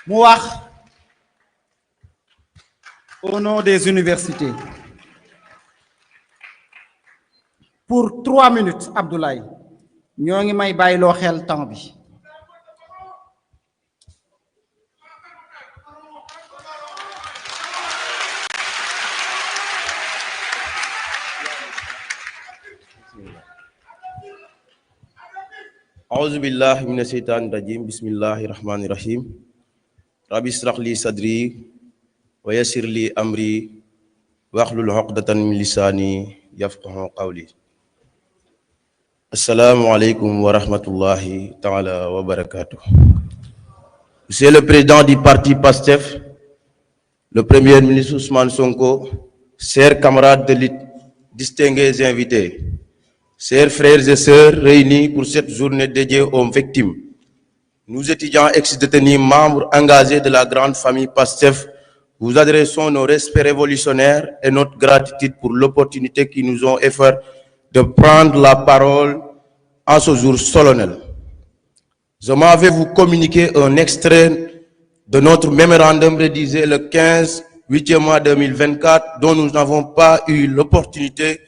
mu wax au nom des universités pour 3 minutes. Abdoulaye ñoo ngi may bàyyiloo xel temps bi. أعوذ بالله من الشيطان الرجيم بسم الله الرحمن الرحيم رب اشرح لي صدري ويسر لي أمري واحلل عقدة من لساني يفقهوا قولي السلام عليكم ورحمة الله تعالى وبركاته. Monsieur le président du parti PASTEF, le premier ministre Ousmane Sonko, chers camarades de lutte, distingués invités, chers frères et sœurs réunis pour cette journée dédiée aux victimes, nous étudiants ex-détenus, membres engagés de la grande famille PASTEF, vous adressons nos respects révolutionnaires et notre gratitude pour l'opportunité qui nous ont offert de prendre la parole en ce jour solennel. Je m'en vais vous communiquer un extrait de notre mémorandum rédigé le 15/8 mois 2024 dont nous n'avons pas eu l'opportunité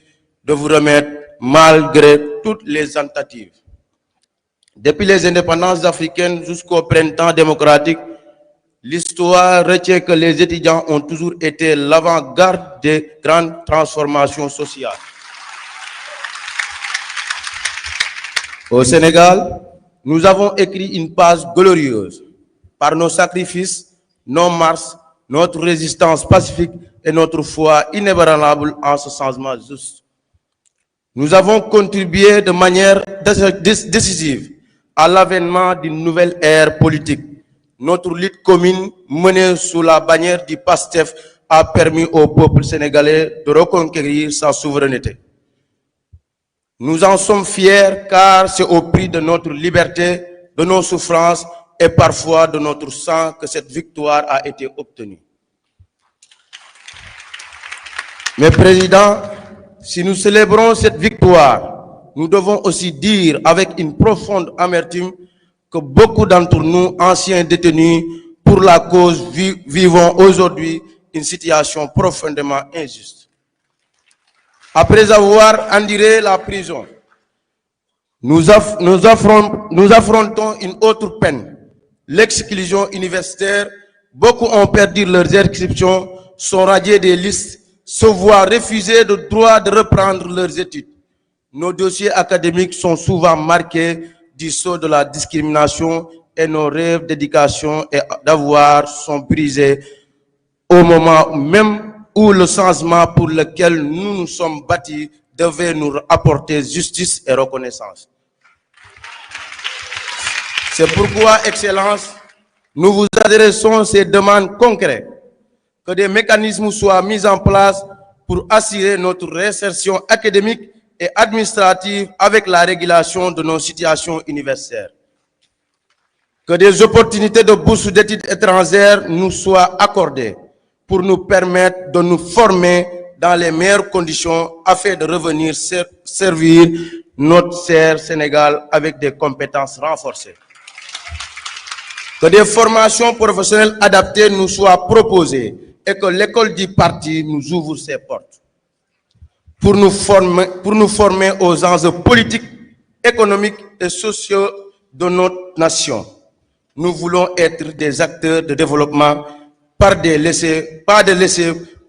de vous remettre malgré toutes les tentatives. Depuis les indépendances africaines jusqu'au printemps démocratique, l'histoire retient que les étudiants ont toujours été l'avant-garde des grandes transformations sociales. Au Sénégal, nous avons écrit une page glorieuse par nos sacrifices, nos marches, notre résistance pacifique et notre foi inébranlable en ce changement juste. Nous avons contribué de manière décisive à l'avènement d'une nouvelle ère politique. Notre lutte commune menée sous la bannière du PASTEF a permis au peuple sénégalais de reconquérir sa souveraineté. Nous en sommes fiers car c'est au prix de notre liberté, de nos souffrances et parfois de notre sang que cette victoire a été obtenue. Mais Président, si nous célébrons cette victoire, nous devons aussi dire avec une profonde amertume que beaucoup d'entre nous, anciens détenus pour la cause, vivons aujourd'hui une situation profondément injuste. Après avoir enduré la prison, nous affrontons une autre peine, l'exclusion universitaire. Beaucoup ont perdu leurs inscriptions, sont radiés des listes, se voient refuser le droit de reprendre leurs études. Nos dossiers académiques sont souvent marqués du sceau de la discrimination et nos rêves d'éducation et d'avoir sont brisés au moment même où le changement pour lequel nous nous sommes bâtis devait nous apporter justice et reconnaissance. C'est pourquoi, Excellence, nous vous adressons ces demandes concrètes, que des mécanismes soient mis en place pour assurer notre réinsertion académique et administrative avec la régulation de nos situations universitaires. Que des opportunités de bourse d'études étrangères nous soient accordées pour nous permettre de nous former dans les meilleures conditions afin de revenir servir notre cher Sénégal avec des compétences renforcées. Que des formations professionnelles adaptées nous soient proposées et que l'école du parti nous ouvre ses portes. Pour nous former aux enjeux politiques, économiques et sociaux de notre nation. Nous voulons être des acteurs de développement pas des laissés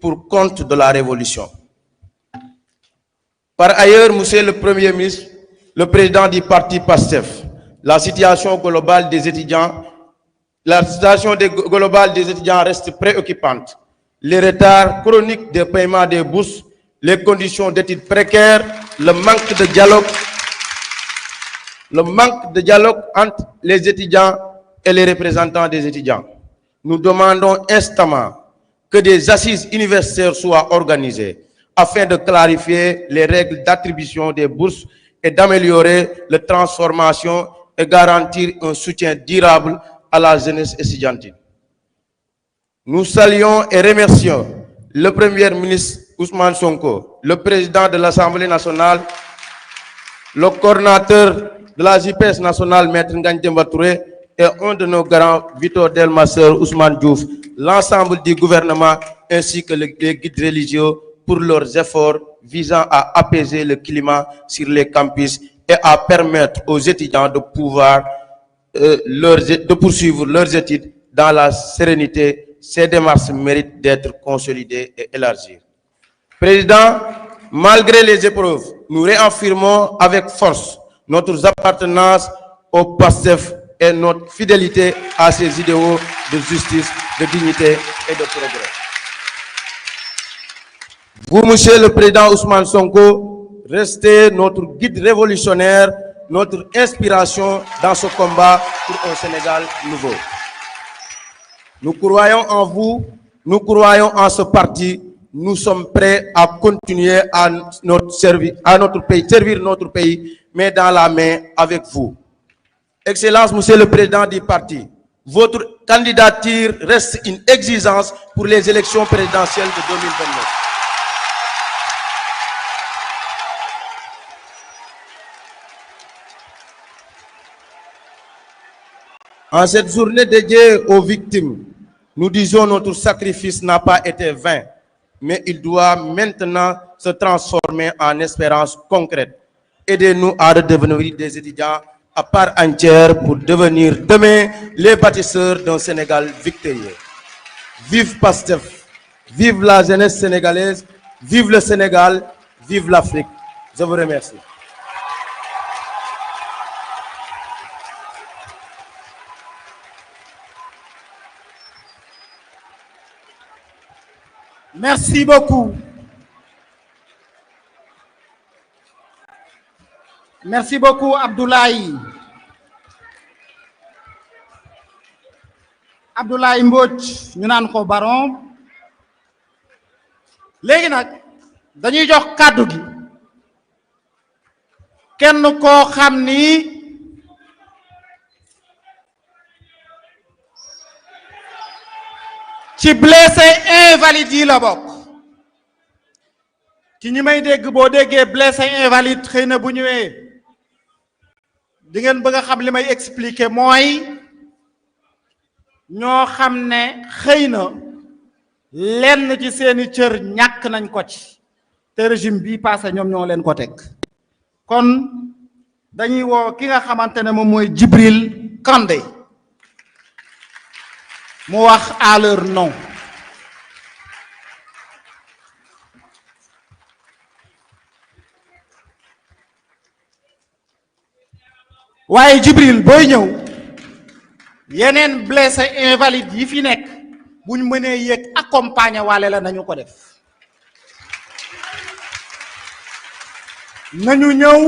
pour compte de la révolution. Par ailleurs, Monsieur le Premier ministre, le président du parti PASTEF, la situation globale des étudiants reste préoccupante. Les retards chroniques de paiement des bourses, les conditions d'études précaires, le manque de dialogue entre les étudiants et les représentants des étudiants. Nous demandons instamment que des assises universitaires soient organisées afin de clarifier les règles d'attribution des bourses et d'améliorer la transformation et garantir un soutien durable à la jeunesse estudiantine. Nous saluons et remercions le Premier ministre Ousmane Sonko, le président de l'Assemblée nationale, le coordinateur de la JPS nationale, Maître Ngagne Demba Touré, et un de nos grands, Victor Delmasseur, Ousmane Diouf, l'ensemble du gouvernement ainsi que les guides religieux pour leurs efforts visant à apaiser le climat sur les campus et à permettre aux étudiants de pouvoir de poursuivre leurs études dans la sérénité. Ces démarches méritent d'être consolidées et élargies. Président, malgré les épreuves, nous réaffirmons avec force notre appartenance au PASTEF et notre fidélité à ses idéaux de justice, de dignité et de progrès. Vous, Monsieur le Président Ousmane Sonko, restez notre guide révolutionnaire, notre inspiration dans ce combat pour un Sénégal nouveau. Nous croyons en vous, nous croyons en ce parti, nous sommes prêts à continuer à servir notre pays, mais dans la main avec vous. Excellence, Monsieur le Président du parti, votre candidature reste une exigence pour les élections présidentielles de 2029. En cette journée dédiée aux victimes, nous disons que notre sacrifice n'a pas été vain, mais il doit maintenant se transformer en espérance concrète. Aidez-nous à redevenir des étudiants à part entière pour devenir demain les bâtisseurs d'un Sénégal victorieux. Vive PASTEF, vive la jeunesse sénégalaise, vive le Sénégal, vive l'Afrique. Je vous remercie. Merci beaucoup. Merci beaucoup, Abdoulaye. Abdoulaye Mbodj, ñu naan ko baron. Léegi nag dañuy jox kàddu gi kenn koo xam ni ci blessé invalide yi la bokk. ci ñi may dégg boo déggee blessé invalide xëy na bu ñëwee di ngeen bëgg a xam li may expliquer mooy ñoo xam ne xëy na lenn ci seeni cër ñàkk nañ ko ci te régime bii passé ñoom ñoo leen ko teg. kon dañuy woo ki nga xamante ne moom mooy Djibril Kandé mu wax à leur nom. waaye Djibril booy ñëw yeneen blessé invalide yi fi nekk buñ mënee yéeg accompagner waale la nañu ko def nañu ñëw